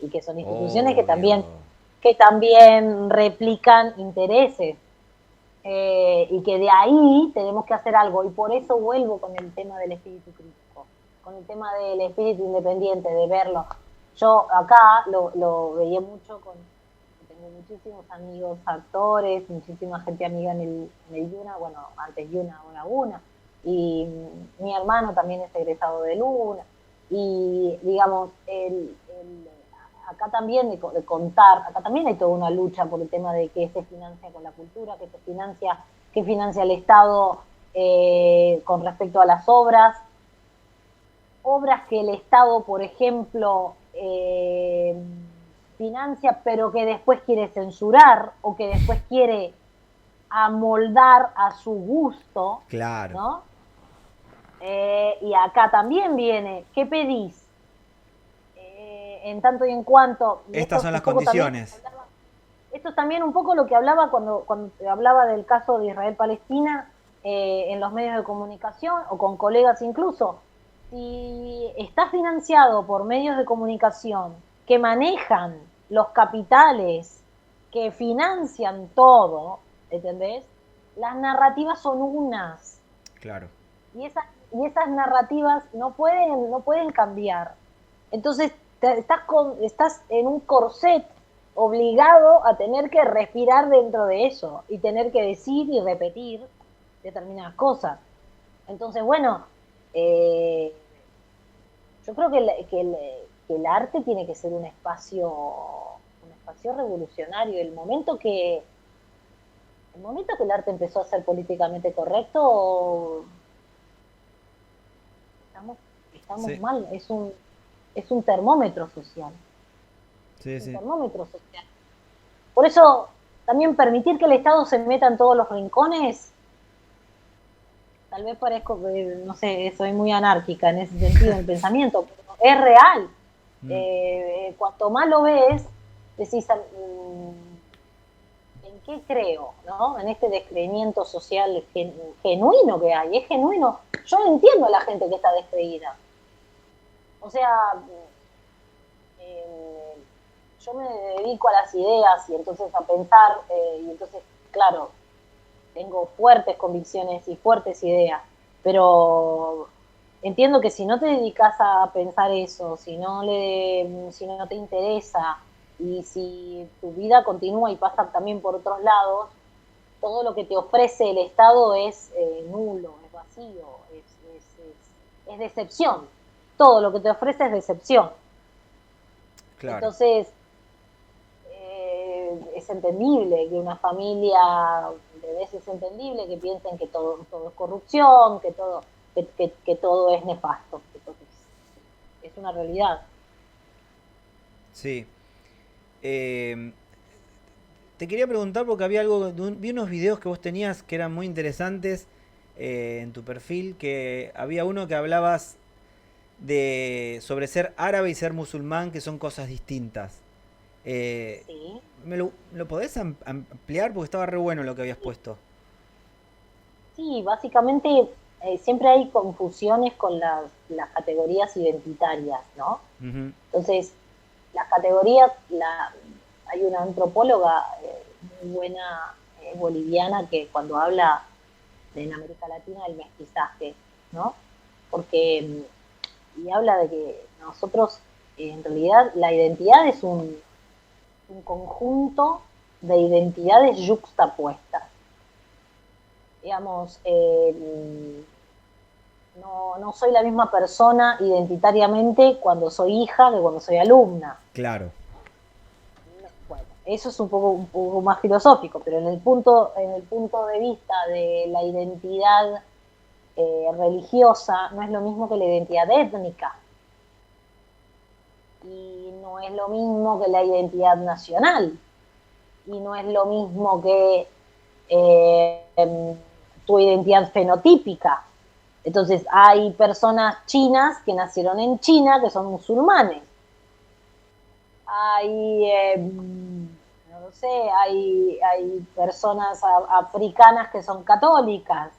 y que son instituciones obvio. que también replican intereses y que de ahí tenemos que hacer algo. Y por eso vuelvo con el tema del espíritu crítico, con el tema del espíritu independiente, de verlo. Yo acá lo veía mucho tengo muchísimos amigos actores, muchísima gente amiga en el Yuna, bueno, antes Yuna, ahora Una, y mi hermano también es egresado de Luna, y digamos, acá también de contar, acá también hay toda una lucha por el tema de qué se financia con la cultura, qué financia el Estado con respecto a las obras que el Estado, por ejemplo, financia, pero que después quiere censurar o que después quiere amoldar a su gusto, Claro. ¿no? Y acá también viene, ¿qué pedís? En tanto y en cuanto, y Estas esto son un las poco también condiciones. esto es también un poco lo que hablaba cuando hablaba del caso de Israel-Palestina en los medios de comunicación o con colegas incluso. Si está financiado por medios de comunicación que manejan los capitales, que financian todo, ¿entendés? Las narrativas son unas Claro. y esas narrativas no pueden cambiar. Entonces estás en un corset obligado a tener que respirar dentro de eso y tener que decir y repetir determinadas cosas. Entonces, bueno, eh, yo creo que el arte tiene que ser un espacio revolucionario. El momento que el arte empezó a ser políticamente correcto, estamos, estamos Sí, mal, es un termómetro social, sí, un sí. termómetro social. Por eso, también permitir que el Estado se meta en todos los rincones, tal vez parezco, no sé, soy muy anárquica en ese sentido, en el pensamiento, pero es real. Mm, Cuanto más lo ves, decís, ¿en qué creo? ¿No? En este descreimiento social genuino que hay, es genuino. Yo entiendo a la gente que está descreída. O sea, eh, yo me dedico a las ideas y entonces a pensar, y entonces, claro, tengo fuertes convicciones y fuertes ideas, pero entiendo que si no te dedicas a pensar eso, si no te interesa y si tu vida continúa y pasa también por otros lados, todo lo que te ofrece el Estado es nulo, es vacío, es decepción. Todo lo que te ofrece es decepción. claro. Entonces, es entendible que una familia de bebés es entendible que piensen que todo es corrupción, que todo es nefasto. Entonces, es una realidad. Sí. Eh, Te quería preguntar porque había algo, vi unos videos que vos tenías que eran muy interesantes en tu perfil, que había uno que hablabas de sobre ser árabe y ser musulmán, que son cosas distintas. Eh, Sí. ¿Me lo podés ampliar? Porque estaba re bueno lo que habías puesto. Sí, básicamente siempre hay confusiones con las categorías identitarias, ¿no? Ujú. Entonces, las categorías, hay una antropóloga muy buena boliviana que cuando habla en América Latina del mestizaje, ¿no? Porque, y habla de que nosotros, en realidad, la identidad es un conjunto de identidades yuxtapuestas. Digamos, no soy la misma persona identitariamente cuando soy hija que cuando soy alumna. Claro. Bueno, eso es un poco más filosófico, pero en el punto de vista de la identidad religiosa no es lo mismo que la identidad étnica y no es lo mismo que la identidad nacional y no es lo mismo que tu identidad fenotípica. Entonces hay personas chinas que nacieron en China que son musulmanes. Hay, no lo sé, hay personas africanas que son católicas.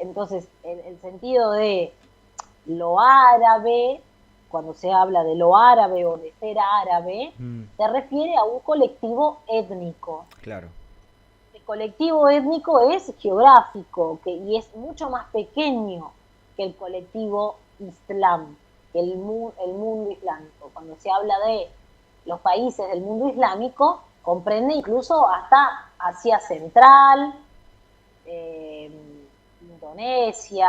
Entonces, el sentido de lo árabe, cuando se habla de lo árabe o de ser árabe, Mm, se refiere a un colectivo étnico. claro. El colectivo étnico es geográfico y es mucho más pequeño que el colectivo islam, que el mundo islámico. Cuando se habla de los países del mundo islámico, comprende incluso hasta Asia Central, eh, Indonesia,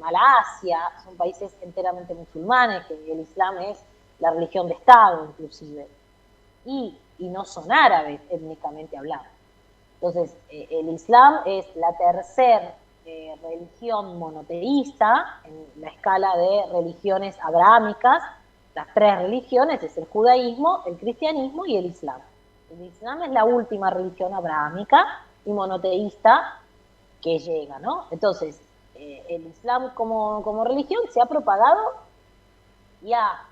Malasia, son países enteramente musulmanes, que el Islam es la religión de Estado inclusive, y no son árabes étnicamente hablando. Entonces, el Islam es la tercera religión monoteísta en la escala de religiones abrahámicas. Las tres religiones es el judaísmo, el cristianismo y el Islam. El Islam es la última religión abrahámica y monoteísta que llega, ¿no? Entonces, el Islam como religión se ha propagado y ha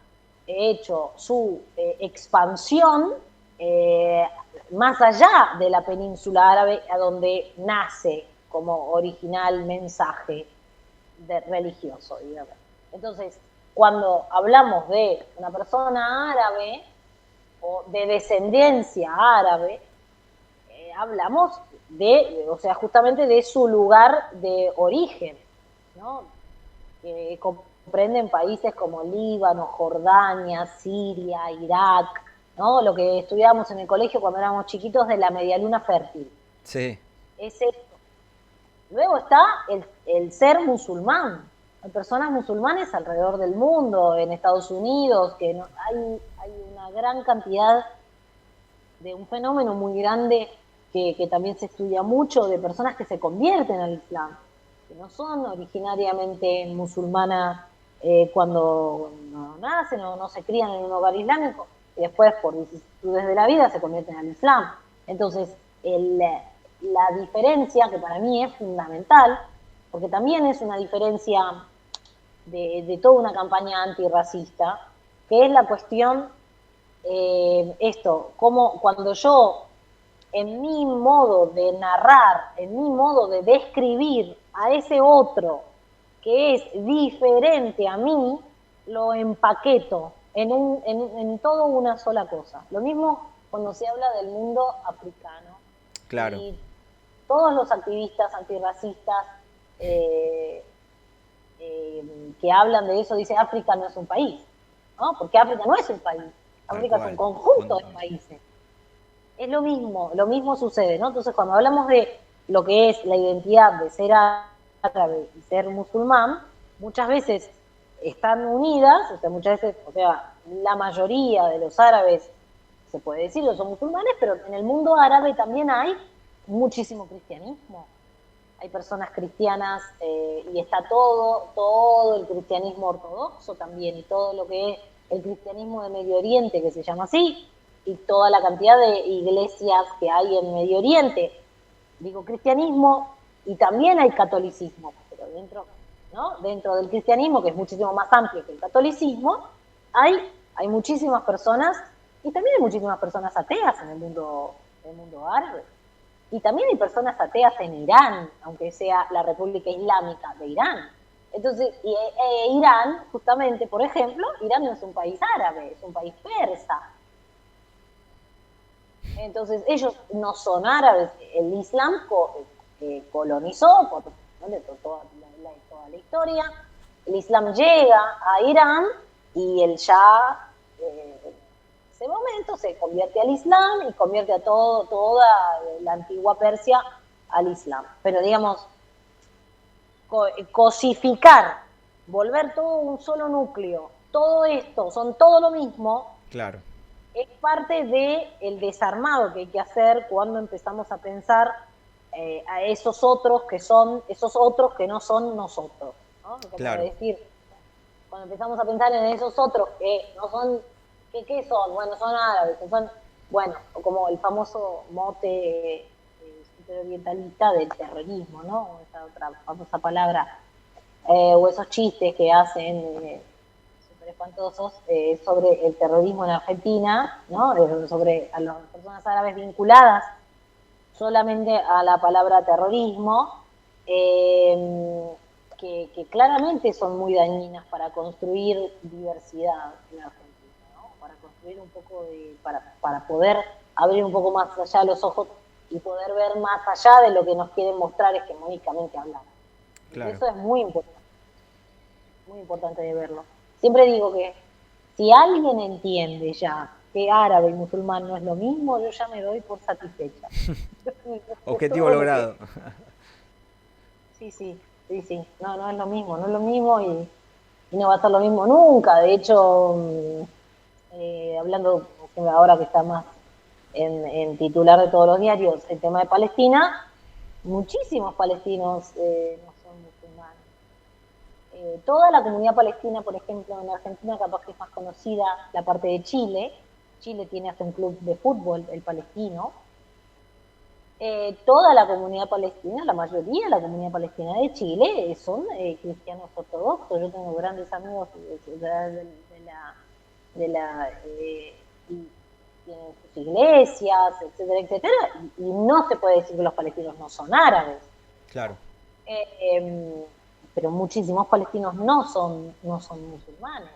hecho su expansión eh, más allá de la península árabe, a donde nace como original mensaje religioso, digamos. Entonces, cuando hablamos de una persona árabe o de descendencia árabe, hablamos o sea, justamente de su lugar de origen, ¿no? Que comprenden países como Líbano, Jordania, Siria, Irak, ¿no? Lo que estudiábamos en el colegio cuando éramos chiquitos de la medialuna fértil. Sí. Es esto. Luego está el ser musulmán. Hay personas musulmanes alrededor del mundo, en Estados Unidos, que hay una gran cantidad de un fenómeno muy grande que también se estudia mucho de personas que se convierten al Islam, que no son originariamente musulmanas cuando no nacen o no se crían en un hogar islámico y después por vicisitudes de la vida se convierten al Islam. Entonces, la diferencia, que para mí es fundamental, porque también es una diferencia de toda una campaña antirracista, que es la cuestión como cuando yo, en mi modo de narrar, en mi modo de describir a ese otro que es diferente a mí, lo empaqueto en todo una sola cosa. Lo mismo cuando se habla del mundo africano. Claro. Y todos los activistas antirracistas que hablan de eso dicen África no es un país, ¿no? Porque África no es un país. Tal África es un cual. conjunto de países. Es lo mismo sucede, ¿no? Entonces, cuando hablamos de lo que es la identidad de ser árabe y ser musulmán, muchas veces están unidas, o sea, muchas veces, o sea, la mayoría de los árabes se puede decir que son musulmanes, pero en el mundo árabe también hay muchísimo cristianismo. Hay personas cristianas y está todo el cristianismo ortodoxo también, y todo lo que es el cristianismo de Medio Oriente, que se llama así, y toda la cantidad de iglesias que hay en Medio Oriente. Digo cristianismo, y también hay catolicismo, pero dentro del cristianismo, que es muchísimo más amplio que el catolicismo, hay muchísimas personas, y también hay muchísimas personas ateas en el mundo árabe. Y también hay personas ateas en Irán, aunque sea la República Islámica de Irán. Entonces, Irán, justamente, por ejemplo, Irán no es un país árabe, es un país persa. Entonces, ellos no son árabes. El Islam colonizó por toda la historia. El Islam llega a Irán y el Shah ese momento se convierte al Islam y convierte a toda la antigua Persia al Islam. Pero digamos, cosificar, volver todo un solo núcleo, todo esto, son todo lo mismo, Claro. es parte del desarmado que hay que hacer cuando empezamos a pensar a esos otros que no son nosotros, ¿no? Como Claro. decir, cuando empezamos a pensar en esos otros que no son, ¿qué son? Bueno, son árabes, como el famoso mote superorientalista del terrorismo, ¿no? Esa otra famosa palabra, o esos chistes que hacen súper espantosos sobre el terrorismo en Argentina, ¿no? Sobre a las personas árabes vinculadas solamente a la palabra terrorismo, que claramente son muy dañinas para construir diversidad en Argentina, ¿no? Para construir un poco para poder abrir un poco más allá los ojos y poder ver más allá de lo que nos quieren mostrar hegemónicamente hablando. Claro. Eso es muy importante de verlo. Siempre digo que si alguien entiende ya que árabe y musulmán no es lo mismo, yo ya me doy por satisfecha. Objetivo logrado. Sí. No es lo mismo, y no va a ser lo mismo nunca. De hecho, hablando ahora que está más en titular de todos los diarios, el tema de Palestina, muchísimos palestinos no son musulmanes. Toda la comunidad palestina, por ejemplo, en Argentina capaz que es más conocida la parte de Chile. Chile tiene hasta un club de fútbol, el palestino. Toda la comunidad palestina, la mayoría de la comunidad palestina de Chile son cristianos ortodoxos. Yo tengo grandes amigos y tienen sus iglesias, etcétera, etcétera, y no se puede decir que los palestinos no son árabes. Claro. Pero muchísimos palestinos no son musulmanes.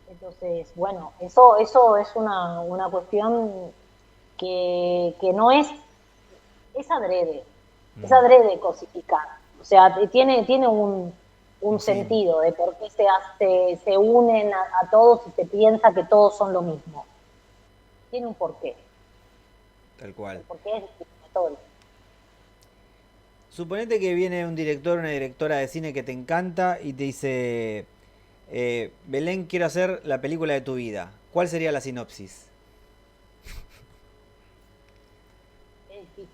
Entonces, bueno, eso es una cuestión que no es adrede, es adrede cosificar. O sea, tiene un Sí. sentido de por qué se unen a todos y se piensa que todos son lo mismo. Tiene un porqué. Tal cual. El porqué es discriminatorio. Suponete que viene un director o una directora de cine que te encanta y te dice, Belén, quiero hacer la película de tu vida. ¿Cuál sería la sinopsis? Es difícil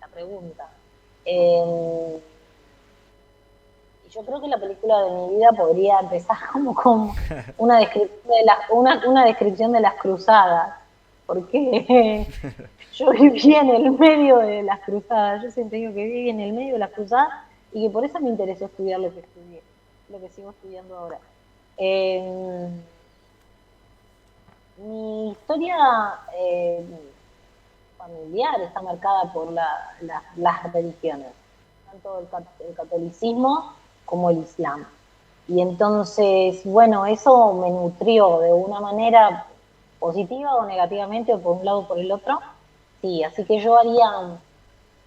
la pregunta. Y yo creo que la película de mi vida podría empezar como con una descripción de las cruzadas, porque yo viví en el medio de las cruzadas. Yo siempre digo que viví en el medio de las cruzadas y que por eso me interesó estudiar lo que estudié, lo que sigo estudiando ahora. Mi historia familiar está marcada por las religiones, tanto el catolicismo como el islam. Y entonces, bueno, eso me nutrió de una manera positiva o negativamente, o por un lado o por el otro. Sí, así que yo haría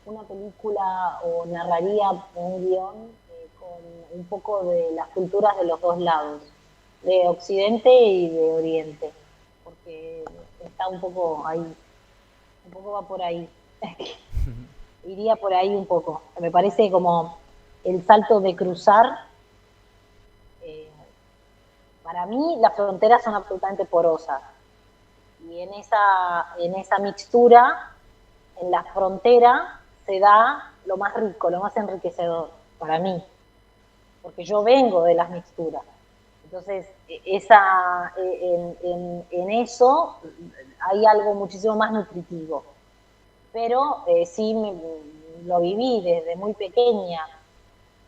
una película o narraría un guión con un poco de las culturas de los dos lados, de Occidente y de Oriente, porque está un poco ahí, un poco va por ahí. Iría por ahí un poco. Me parece como el salto de cruzar. Para mí las fronteras son absolutamente porosas. Y en esa mixtura, en la frontera, se da lo más rico, lo más enriquecedor para mí, porque yo vengo de las mixturas. Entonces, en eso hay algo muchísimo más nutritivo. Pero sí lo viví desde muy pequeña,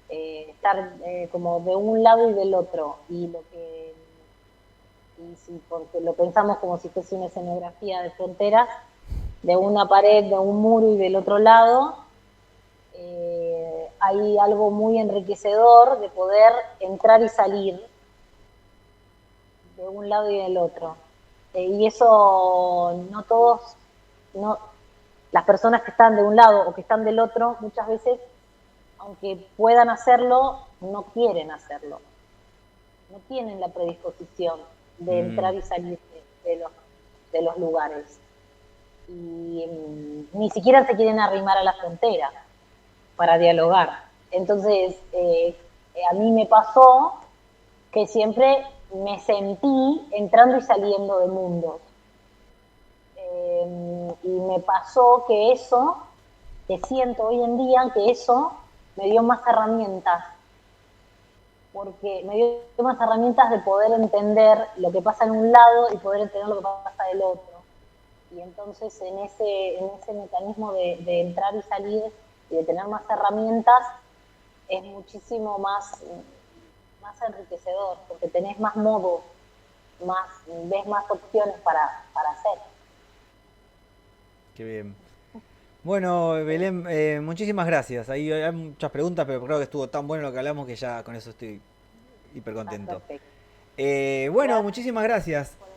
estar como de un lado y del otro. Y si porque lo pensamos como si fuese una escenografía de fronteras, de una pared, de un muro y del otro lado, hay algo muy enriquecedor de poder entrar y salir de un lado y del otro. Y eso no todos, no, las personas que están de un lado o que están del otro, muchas veces, aunque puedan hacerlo, no quieren hacerlo. No tienen la predisposición de Mm, entrar y salir de los lugares. Y ni siquiera se quieren arrimar a la frontera para dialogar. Entonces, a mí me pasó que siempre me sentí entrando y saliendo de mundos. Y me pasó que eso, que siento hoy en día, que eso me dio más herramientas, porque me dio más herramientas de poder entender lo que pasa en un lado y poder entender lo que pasa del otro. Y entonces en ese mecanismo de entrar y salir y de tener más herramientas es muchísimo más enriquecedor, porque tenés más modos, ves más opciones para hacer. qué bien. Bueno, Belén, muchísimas gracias. Ahí hay muchas preguntas, pero creo que estuvo tan bueno lo que hablamos que ya con eso estoy hiper Está contento. perfecto. Bueno, Gracias muchísimas gracias.